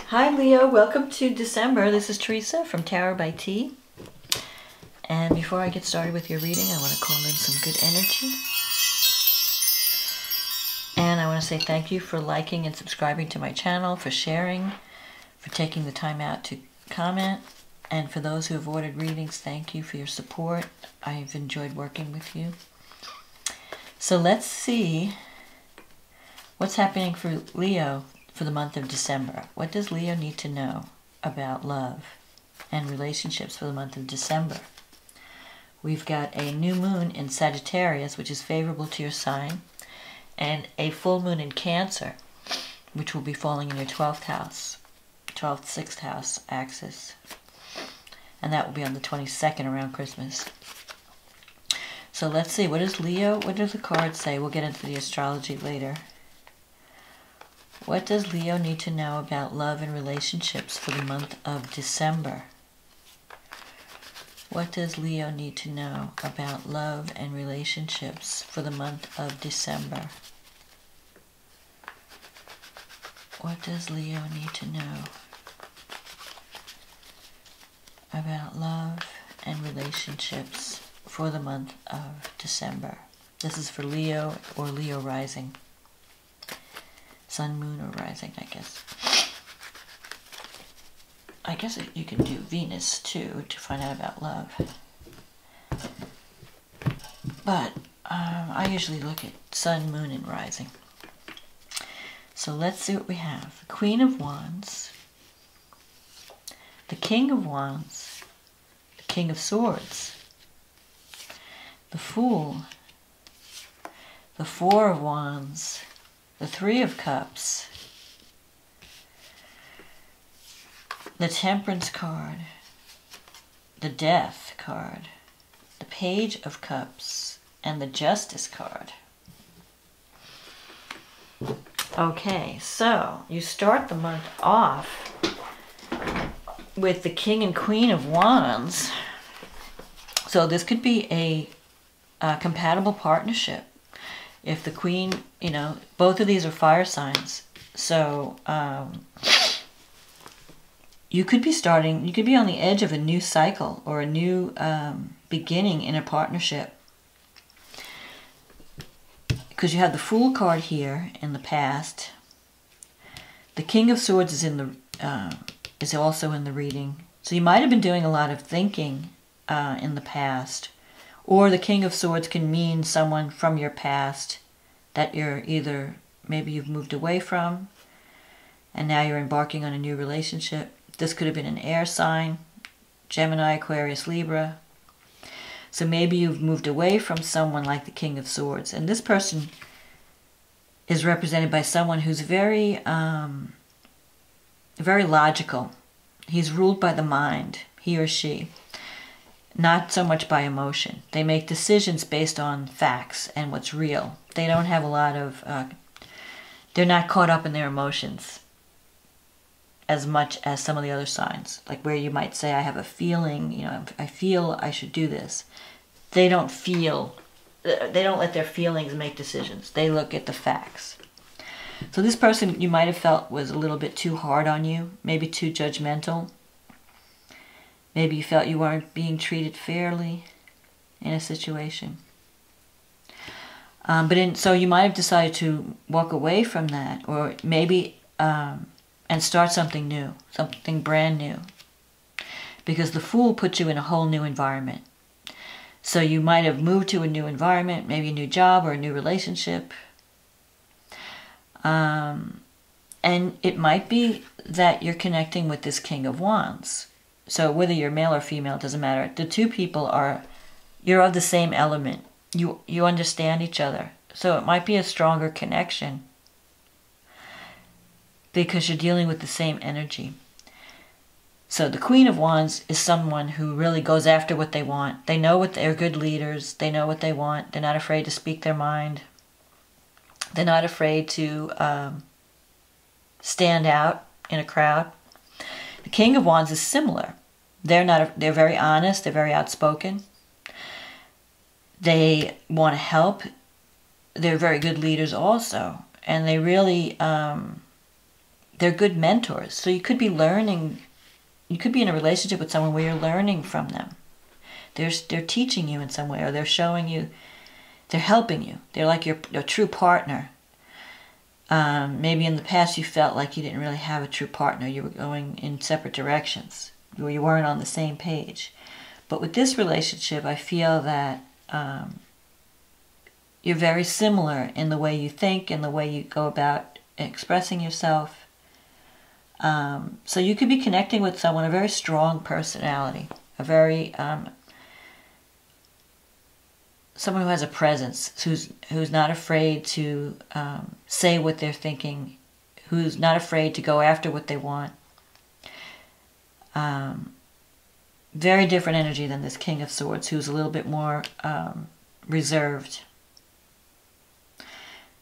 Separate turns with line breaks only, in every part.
Hi Leo, welcome to December. This is Teresa from Tarot by T. And before I get started with your reading, I want to call in some good energy. And I want to say thank you for liking and subscribing to my channel, for sharing, for taking the time out to comment. And for those who have ordered readings, thank you for your support. I've enjoyed working with you. So let's see what's happening for Leo for the month of December. What does Leo need to know about love and relationships for the month of December? We've got a new moon in Sagittarius, which is favorable to your sign, and a full moon in Cancer, which will be falling in your 12th house, 12th, 6th house axis. And that will be on the 22nd around Christmas. So let's see, what does Leo, what does the cards say? We'll get into the astrology later. What does Leo need to know about love and relationships for the month of December? What does Leo need to know about love and relationships for the month of December? What does Leo need to know about love and relationships for the month of December? This is for Leo or Leo rising. Sun, moon, or rising, I guess. I guess you can do Venus, too, to find out about love. But I usually look at Sun, moon, and rising. So let's see what we have. The Queen of Wands, the King of Wands, the King of Swords, the Fool, the Four of Wands, the Three of Cups, the Temperance card, the Death card, the Page of Cups, and the Justice card. Okay, so you start the month off with the King and Queen of Wands. So this could be a compatible partnership. If the Queen, you know, both of these are fire signs. So you could be starting, you could be on the edge of a new cycle or a new beginning in a partnership. Because you have the Fool card here in the past. The King of Swords is in the is also in the reading. So you might have been doing a lot of thinking in the past. Or the King of Swords can mean someone from your past that you're either, maybe you've moved away from, and now you're embarking on a new relationship. This could have been an air sign, Gemini, Aquarius, Libra. So maybe you've moved away from someone like the King of Swords. And this person is represented by someone who's very, very logical. He's ruled by the mind, he or she. Not so much by emotion. They make decisions based on facts and what's real. They don't have a lot of, they're not caught up in their emotions as much as some of the other signs. Like where you might say, I have a feeling, you know, I feel I should do this. They don't feel, they don't let their feelings make decisions. They look at the facts. So this person you might have felt was a little bit too hard on you, maybe too judgmental. Maybe you felt you weren't being treated fairly in a situation. So you might have decided to walk away from that, or maybe and start something new, something brand new. Because the Fool puts you in a whole new environment. So you might have moved to a new environment, maybe a new job or a new relationship. And it might be that you're connecting with this King of Wands. So whether you're male or female, it doesn't matter. The two people are, you're of the same element. You understand each other. So it might be a stronger connection because you're dealing with the same energy. So the Queen of Wands is someone who really goes after what they want. They know what they're good leaders. They know what they want. They're not afraid to speak their mind. They're not afraid to stand out in a crowd. The King of Wands is similar. They're very honest, they're very outspoken. They want to help. They're very good leaders also. And they really they're good mentors. So you could be learning, you could be in a relationship with someone where you're learning from them. They're teaching you in some way, or they're showing you, they're helping you. They're like your true partner. Maybe in the past you felt like you didn't really have a true partner. You were going in separate directions, where you weren't on the same page. But with this relationship, I feel that you're very similar in the way you think and the way you go about expressing yourself. So you could be connecting with someone, a very strong personality, a very someone who has a presence, who's not afraid to say what they're thinking, who's not afraid to go after what they want. Very different energy than this King of Swords, who's a little bit more reserved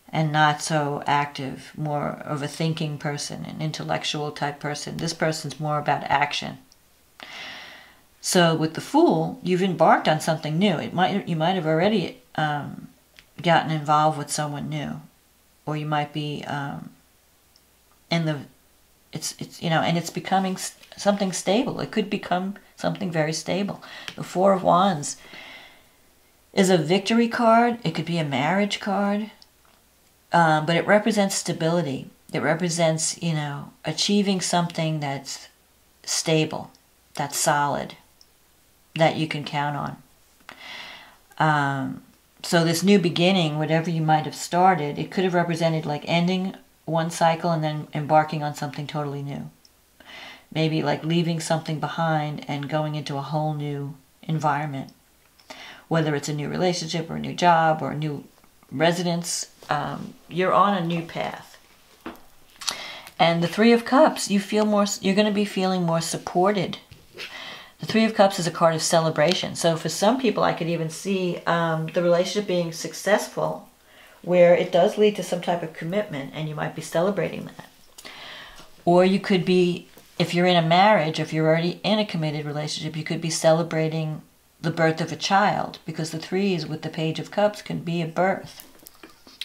and not so active, more of a thinking person, an intellectual type person. This person's more about action. So with the Fool, you've embarked on something new. You might have already gotten involved with someone new, or you might be in the and it's becoming something stable. It could become something very stable. The Four of Wands is a victory card. It could be a marriage card, but it represents stability. It represents, achieving something that's stable, that's solid, that you can count on. So this new beginning, whatever you might have started, it could have represented like ending one cycle and then embarking on something totally new. Maybe like leaving something behind and going into a whole new environment. Whether it's a new relationship or a new job or a new residence, you're on a new path. And the Three of Cups, you're going to be feeling more supported. The Three of Cups is a card of celebration. So for some people, I could even see the relationship being successful, where it does lead to some type of commitment, and you might be celebrating that. Or you could be, if you're in a marriage, if you're already in a committed relationship, you could be celebrating the birth of a child, because the threes with the Page of Cups can be a birth.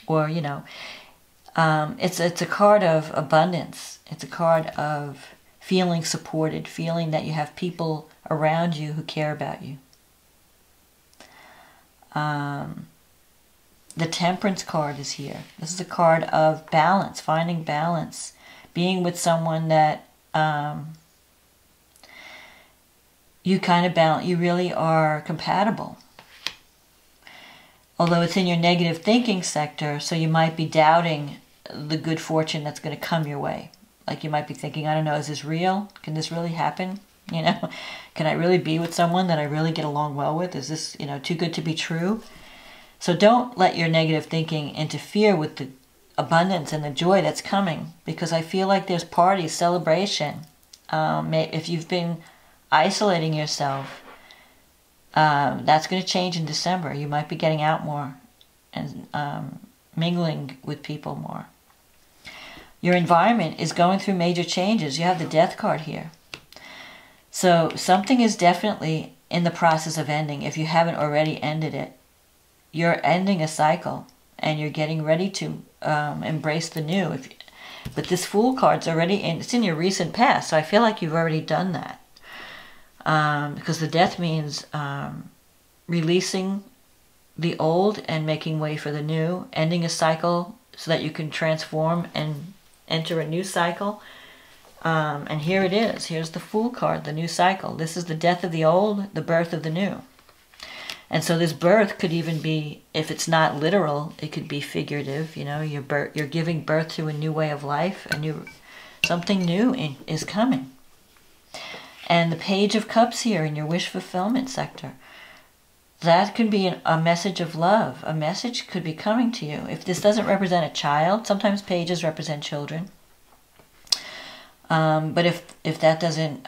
Or, it's a card of abundance. It's a card of feeling supported, feeling that you have people around you who care about you. The Temperance card is here. This is a card of balance, finding balance, being with someone that you kind of balance, you really are compatible. Although it's in your negative thinking sector, so you might be doubting the good fortune that's going to come your way. Like you might be thinking, I don't know, is this real? Can this really happen? Can I really be with someone that I really get along well with? Is this, too good to be true? So don't let your negative thinking interfere with the abundance and the joy that's coming, because I feel like there's parties, celebration. If you've been isolating yourself, that's going to change in December. You might be getting out more and mingling with people more. Your environment is going through major changes. You have the Death card here. So something is definitely in the process of ending. If you haven't already ended it, you're ending a cycle and you're getting ready to embrace the new. But this Fool card's already it's in your recent past, so I feel like you've already done that. Because the Death means releasing the old and making way for the new, ending a cycle so that you can transform and enter a new cycle. And here it is. Here's the Fool card, the new cycle. This is the death of the old, the birth of the new. And so this birth could even be, if it's not literal, it could be figurative. You're giving birth to a new way of life, something new is coming. And the Page of Cups here in your wish fulfillment sector, that could be a message of love. A message could be coming to you. If this doesn't represent a child, sometimes pages represent children. But if that doesn't,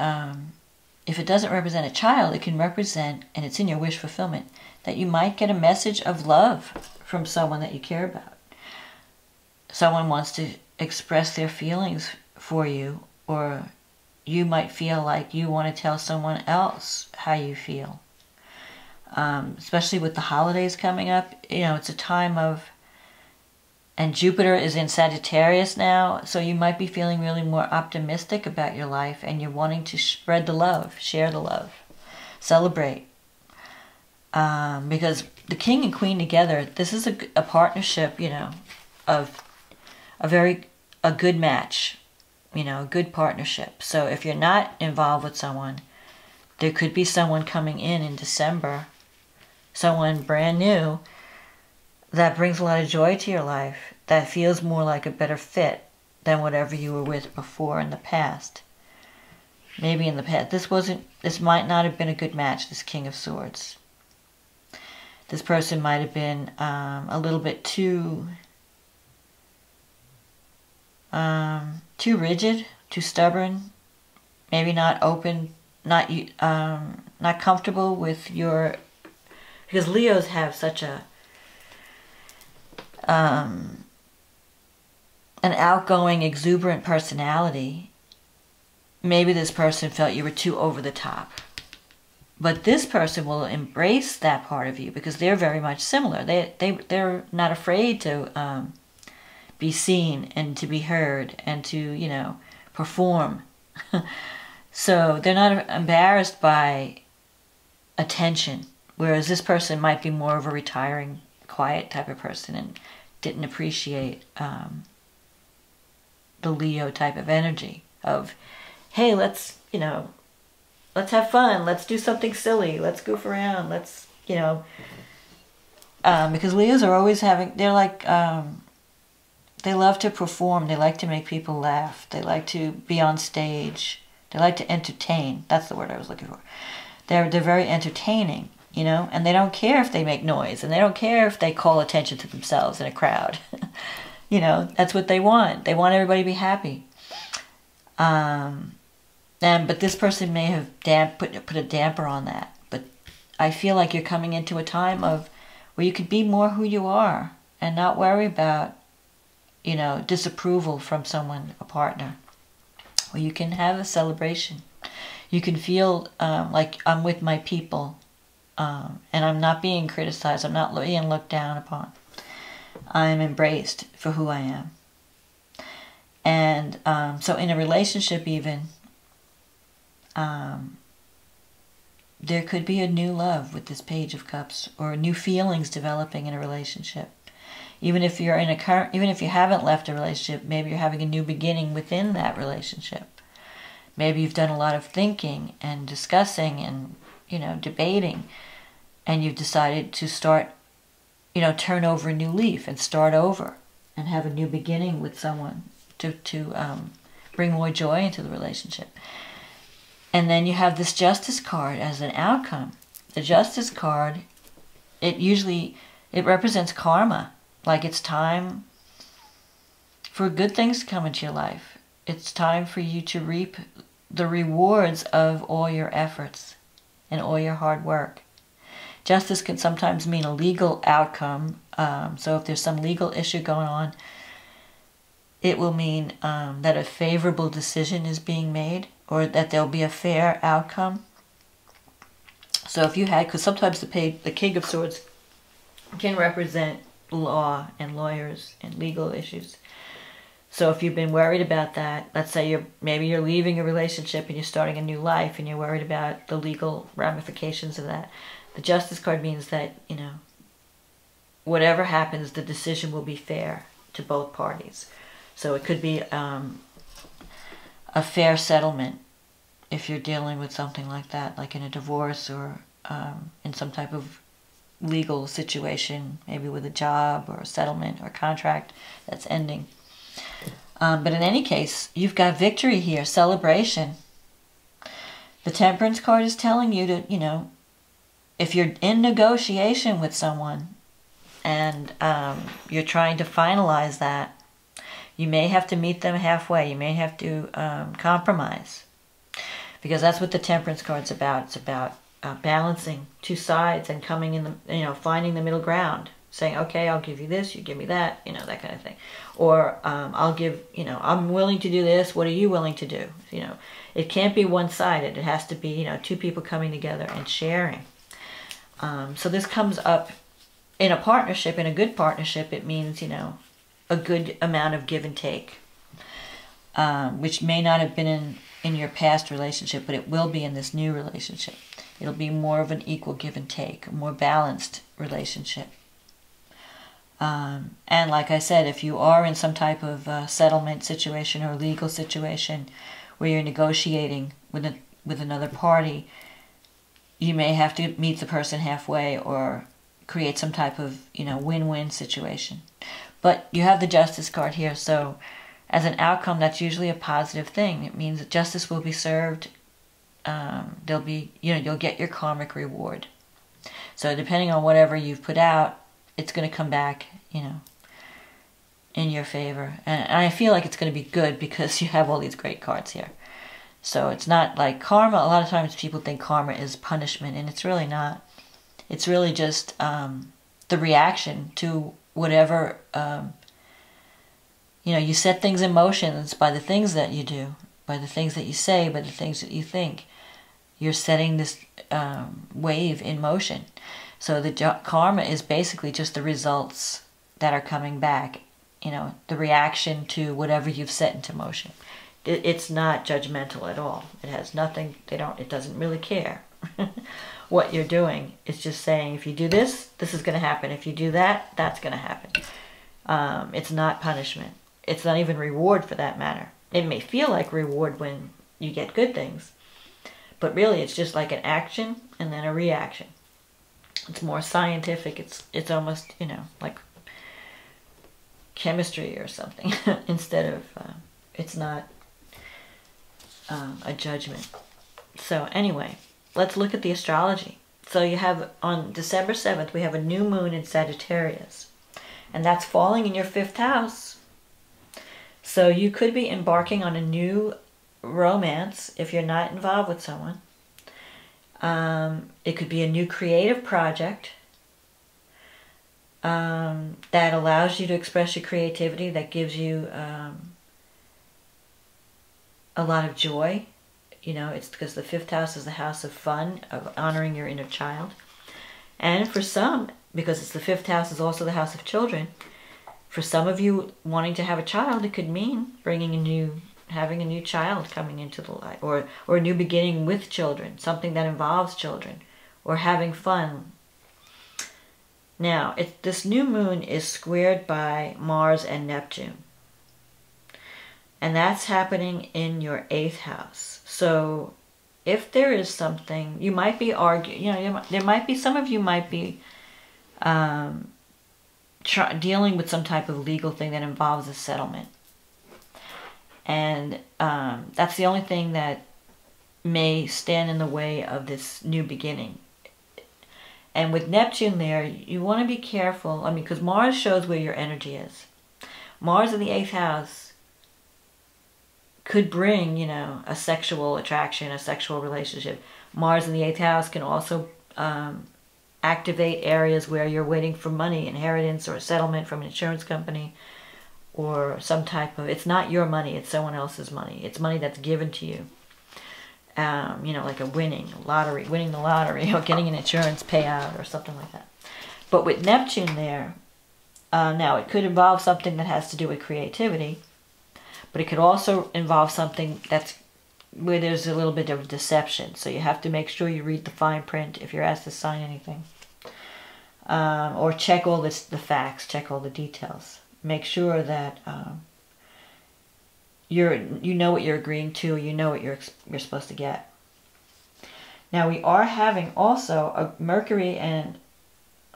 if it doesn't represent a child, it can represent, and it's in your wish fulfillment, that you might get a message of love from someone that you care about. Someone wants to express their feelings for you, or you might feel like you want to tell someone else how you feel. Especially with the holidays coming up, it's a time of And Jupiter is in Sagittarius now, so you might be feeling really more optimistic about your life, and you're wanting to spread the love, share the love, celebrate. Because the king and queen together, this is a partnership, you know, of a good match, you know, a good partnership. So if you're not involved with someone, there could be someone coming in December, someone brand new, that brings a lot of joy to your life, that feels more like a better fit than whatever you were with before in the past. Maybe in the past, this might not have been a good match, this King of Swords. This person might have been a little bit too rigid, too stubborn, maybe not open, not comfortable with your, because Leos have such an outgoing, exuberant personality. Maybe this person felt you were too over the top. But this person will embrace that part of you because they're very much similar. They're not afraid to be seen and to be heard and to, you know, perform. So they're not embarrassed by attention, whereas this person might be more of a retiring, quiet type of person and didn't appreciate the Leo type of energy of, hey, let's have fun, let's do something silly, let's goof around, let's, you know, because Leos are always they're like, they love to perform, they like to make people laugh, they like to be on stage, they like to entertain. That's the word I was looking for. They're very entertaining, you know, and they don't care if they make noise, and they don't care if they call attention to themselves in a crowd. You know, that's what they want. They want everybody to be happy. But this person may have put a damper on that. But I feel like you're coming into a time of where you could be more who you are and not worry about, you know, disapproval from someone, a partner. Where you can have a celebration. You can feel like I'm with my people, and I'm not being criticized. I'm not being looked down upon. I'm embraced for who I am. And so in a relationship even, there could be a new love with this Page of Cups, or new feelings developing in a relationship. Even if you're even if you haven't left a relationship, maybe you're having a new beginning within that relationship. Maybe you've done a lot of thinking and discussing and, you know, debating, and you've decided to start, you know, turn over a new leaf and start over and have a new beginning with someone to bring more joy into the relationship. And then you have this Justice card as an outcome. The Justice card, it represents karma. Like it's time for good things to come into your life. It's time for you to reap the rewards of all your efforts and all your hard work. Justice can sometimes mean a legal outcome. So if there's some legal issue going on, it will mean that a favorable decision is being made, or that there'll be a fair outcome. So if you had, because sometimes the King of Swords can represent law and lawyers and legal issues. So if you've been worried about that, let's say maybe you're leaving a relationship and you're starting a new life and you're worried about the legal ramifications of that. The Justice card means that, you know, whatever happens, the decision will be fair to both parties. So it could be a fair settlement if you're dealing with something like that, like in a divorce or in some type of legal situation, maybe with a job or a settlement or contract that's ending. But in any case, you've got victory here, celebration. The Temperance card is telling you to, you know, if you're in negotiation with someone and you're trying to finalize that, you may have to meet them halfway. You may have to compromise. Because that's what the Temperance card's about. It's about balancing two sides and coming in the, you know, finding the middle ground. Saying, okay, I'll give you this, you give me that, you know, that kind of thing. Or I'll give, you know, I'm willing to do this, what are you willing to do? You know, it can't be one-sided. It has to be, you know, two people coming together and sharing. So this comes up in a partnership, in a good partnership. It means, you know, a good amount of give and take, which may not have been in your past relationship, but it will be in this new relationship. It'll be more of an equal give and take, a more balanced relationship. And like I said, if you are in some type of settlement situation or legal situation where you're negotiating with another party, you may have to meet the person halfway or create some type of, win-win situation. But you have the Justice card here, so as an outcome, that's usually a positive thing. It means that justice will be served. There'll be, you'll get your karmic reward. So depending on whatever you've put out, it's going to come back, in your favor. And I feel like it's going to be good because you have all these great cards here. So it's not like karma. A lot of times people think karma is punishment, and it's really not. It's really just the reaction to whatever, you set things in motion by the things that you do, by the things that you say, by the things that you think. You're setting this wave in motion. So the karma is basically just the results that are coming back, the reaction to whatever you've set into motion. It's not judgmental at all. It has nothing, it doesn't really care what you're doing. It's just saying, if you do this, this is going to happen. If you do that, that's going to happen. It's not punishment. It's not even reward for that matter. It may feel like reward when you get good things, but really it's just like an action and then a reaction. It's more scientific. It's almost, like chemistry or something instead of, it's not a judgment. So anyway, let's look at the astrology. So you have, on December 7th, we have a new moon in Sagittarius. And that's falling in your 5th house. So you could be embarking on a new romance if you're not involved with someone. It could be a new creative project that allows you to express your creativity, that gives you a lot of joy. It's because the 5th house is the house of fun, of honoring your inner child. And for some, because it's the 5th house is also the house of children, for some of you wanting to have a child, it could mean having a new child coming into the life, or a new beginning with children, something that involves children, or having fun. Now, this new moon is squared by Mars and Neptune. And that's happening in your 8th house. So if there is something, you might be arguing, there might be, some of you might be dealing with some type of legal thing that involves a settlement. And that's the only thing that may stand in the way of this new beginning. And with Neptune there, you want to be careful. Because Mars shows where your energy is. Mars in the 8th house could bring, a sexual attraction, a sexual relationship. Mars in the 8th house can also activate areas where you're waiting for money, inheritance, or a settlement from an insurance company, or some type of, it's not your money, it's someone else's money. It's money that's given to you. Like winning the lottery, or getting an insurance payout, or something like that. But with Neptune there, now it could involve something that has to do with creativity, but it could also involve something where there's a little bit of deception. So you have to make sure you read the fine print if you're asked to sign anything. Or check all the facts, check all the details. Make sure that you know what you're agreeing to, you know what you're supposed to get. Now we are having also a Mercury and,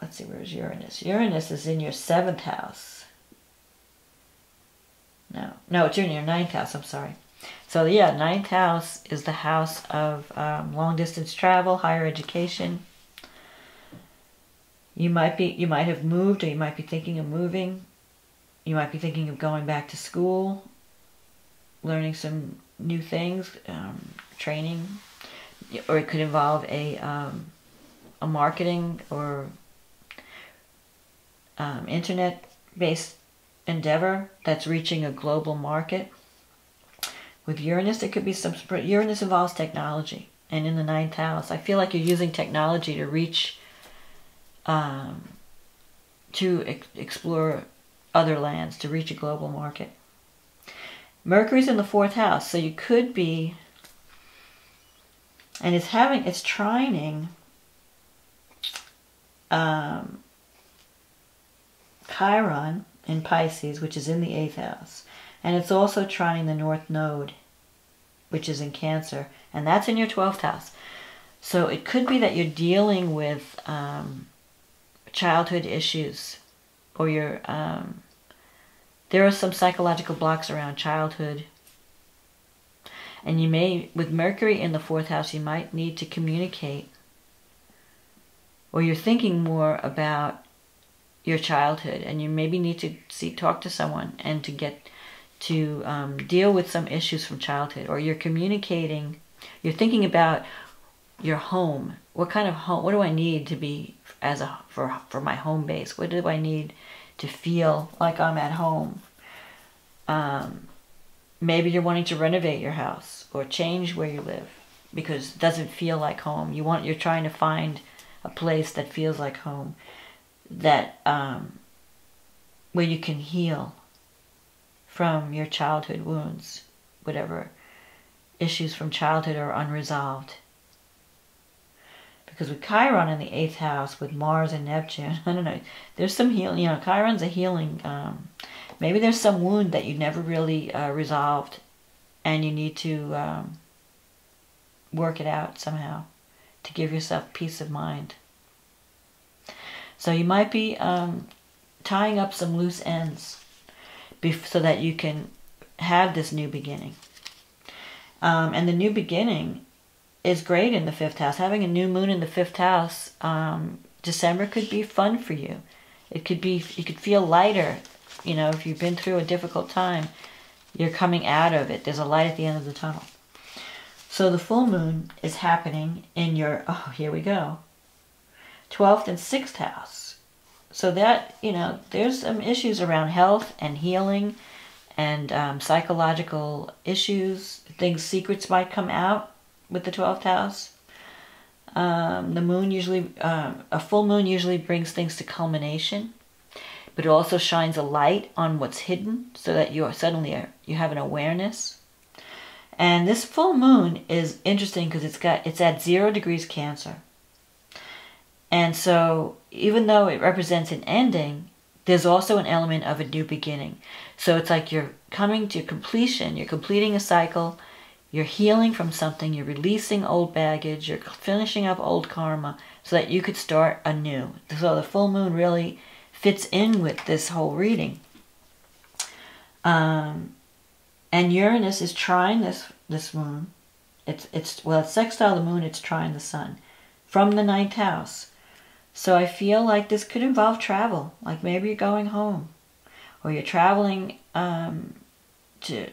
let's see, where's Uranus? Uranus is in your 7th house. No, it's in your 9th house, I'm sorry. So yeah, 9th house is the house of long distance travel, higher education. You might have moved, or you might be thinking of moving. You might be thinking of going back to school, learning some new things, training, or it could involve a marketing or internet-based endeavor that's reaching a global market. With Uranus, it could be Uranus involves technology, and in the 9th house, I feel like you're using technology to reach, to explore other lands, to reach a global market. Mercury's in the 4th house, so you could be, and it's trining Chiron in Pisces, which is in the 8th house. And it's also trining the North Node, which is in Cancer, and that's in your 12th house. So it could be that you're dealing with childhood issues, or there are some psychological blocks around childhood. And you may, with Mercury in the 4th house, you might need to communicate, or you're thinking more about your childhood, and you maybe need to talk to someone and to get to deal with some issues from childhood. Or you're communicating, you're thinking about your home. What kind of home, what do I need to be for my home base? What do I need to feel like I'm at home? Maybe you're wanting to renovate your house or change where you live because it doesn't feel like home. You're trying to find a place that feels like home, that where you can heal from your childhood wounds, whatever issues from childhood are unresolved. Because with Chiron in the 8th house, with Mars and Neptune, I don't know, there's some healing, Chiron's a healing, maybe there's some wound that you never really resolved, and you need to work it out somehow to give yourself peace of mind. So you might be tying up some loose ends so that you can have this new beginning. And the new beginning is great in the 5th house. Having a new moon in the 5th house, December could be fun for you. You could feel lighter. If you've been through a difficult time, you're coming out of it. There's a light at the end of the tunnel. So the full moon is happening in your, here we go, 12th and 6th house. So that, there's some issues around health and healing and psychological issues. Secrets might come out with the 12th house. The moon usually, a full moon usually brings things to culmination, but it also shines a light on what's hidden so that you have an awareness. And this full moon is interesting because it's at 0 degrees Cancer. And so even though it represents an ending, there's also an element of a new beginning. So it's like you're coming to completion, you're completing a cycle, you're healing from something, you're releasing old baggage, you're finishing up old karma so that you could start anew. So the full moon really fits in with this whole reading. And Uranus is trine this moon. It's sextile the moon, it's trine the sun from the 9th house. So I feel like this could involve travel. Like maybe you're going home, or you're traveling the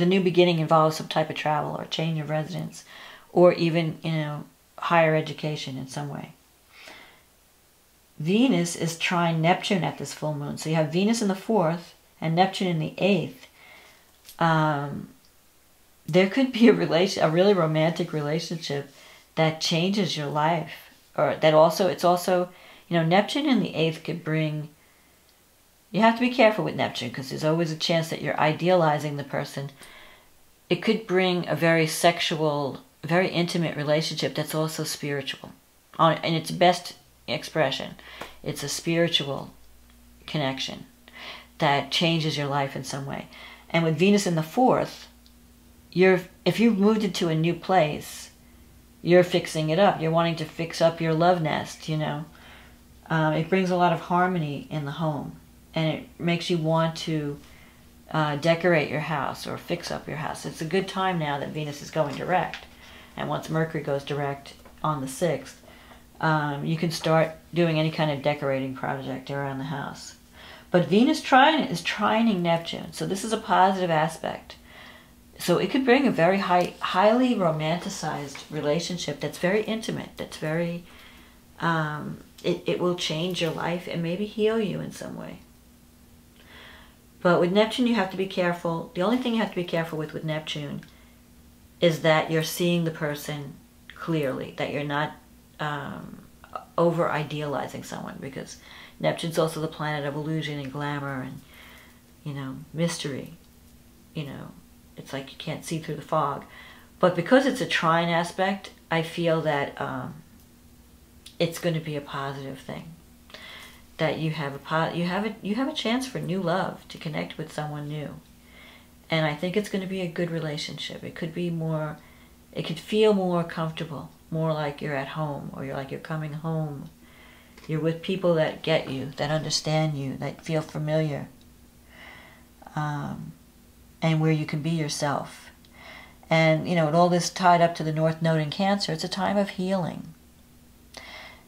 new beginning involves some type of travel or change of residence, or even, higher education in some way. Venus is trine Neptune at this full moon. So you have Venus in the 4th and Neptune in the 8th. There could be a really romantic relationship that changes your life. Or that also, it's also, Neptune in the 8th could bring, you have to be careful with Neptune because there's always a chance that you're idealizing the person. It could bring a very sexual, very intimate relationship that's also spiritual. In its best expression, it's a spiritual connection that changes your life in some way. And with Venus in the 4th, if you've moved into a new place, you're fixing it up. You're wanting to fix up your love nest, It brings a lot of harmony in the home. And it makes you want to decorate your house or fix up your house. It's a good time now that Venus is going direct. And once Mercury goes direct on the 6th, you can start doing any kind of decorating project around the house. But Venus is trining Neptune. So this is a positive aspect. So it could bring a very highly romanticized relationship that's very intimate, that's very, it will change your life and maybe heal you in some way. But with Neptune, you have to be careful. The only thing you have to be careful with Neptune is that you're seeing the person clearly, that you're not over-idealizing someone, because Neptune's also the planet of illusion and glamour and, you know, mystery. You know, it's like you can't see through the fog. But because it's a trine aspect, I feel that it's going to be a positive thing. That you have a chance for new love, to connect with someone new. And I think it's going to be a good relationship. It could feel more comfortable, more like you're at home, or you're coming home. You're with people that get you, that understand you, that feel familiar. And where you can be yourself. And, you know, with all this tied up to the North Node in Cancer, it's a time of healing.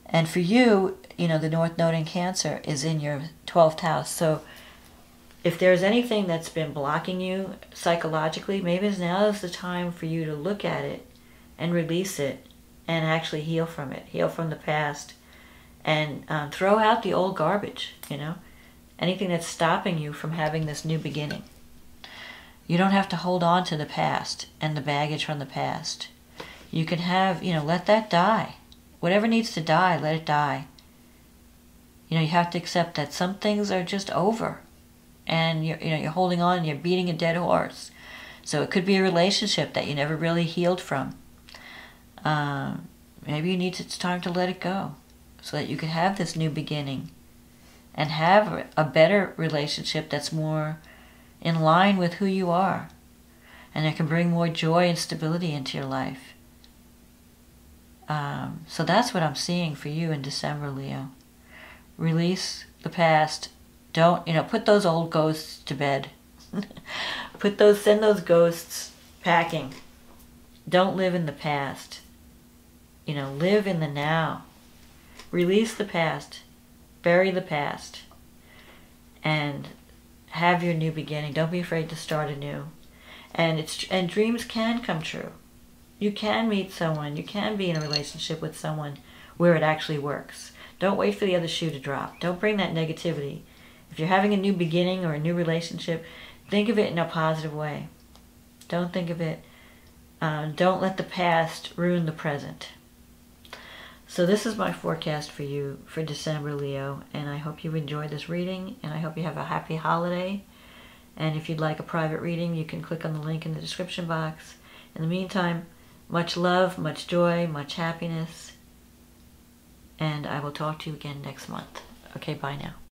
And for you, you know, the North Node in Cancer is in your 12th house. So if there's anything that's been blocking you psychologically, maybe now is the time for you to look at it and release it and actually heal from it. Heal from the past. And throw out the old garbage, you know. Anything that's stopping you from having this new beginning. You don't have to hold on to the past and the baggage from the past. You can have, you know, let that die. Whatever needs to die, let it die. You know, you have to accept that some things are just over. And you're holding on and you're beating a dead horse. So it could be a relationship that you never really healed from. Maybe it's time to let it go. So that you can have this new beginning. And have a better relationship that's more in line with who you are. And it can bring more joy and stability into your life. So that's what I'm seeing for you in December, Leo. Release the past. Don't, you know, put those old ghosts to bed. Send those ghosts packing. Don't live in the past. You know, live in the now. Release the past. Bury the past. And have your new beginning. Don't be afraid to start anew. And dreams can come true. You can meet someone. You can be in a relationship with someone where it actually works. Don't wait for the other shoe to drop. Don't bring that negativity. If you're having a new beginning or a new relationship, think of it in a positive way. Don't think of it. Don't let the past ruin the present. So this is my forecast for you for December, Leo, and I hope you enjoyed this reading, and I hope you have a happy holiday. And if you'd like a private reading, you can click on the link in the description box. In the meantime, much love, much joy, much happiness, and I will talk to you again next month. Okay, bye now.